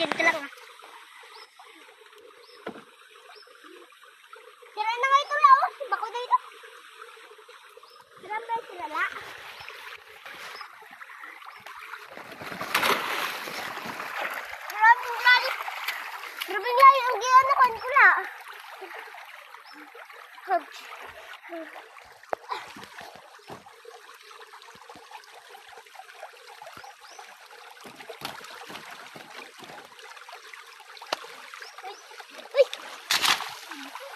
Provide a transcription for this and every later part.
dyan ka lang ah. Sira na nga ito la oh. Bako na ito. Sira ba sira la? Grabe nga yung ginanakan ko la.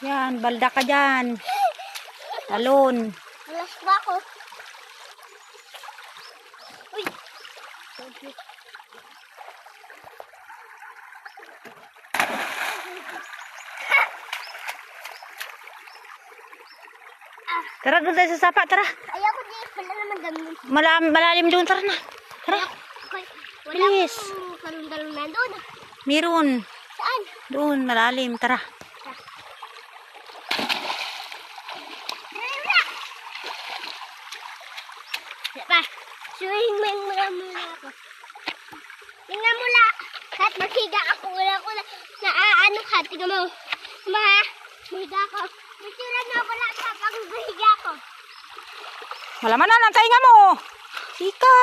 Yan, balda ka dyan. Talon. Malas ba ako? Uy! Tara, doon tayo sa sapa, tara. Ayoko di, wala naman dami. Malalim doon, tara na. Tara. Wala Bilis. akong talon-talon na doon. Meron. Saan? Doon, malalim, tara. Pa, suhin mo yung mula ako. Tingnan mo la. Kahit maghiga ako, wala ko na ano ka. Tingnan mo. Mahiga ako. Masira na ako la sa paghiga ako. Malaman na, nantay nga mo. Ika.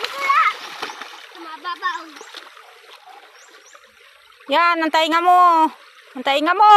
Ito la. Mababaw. Yan, nantay nga mo. Nantay nga mo.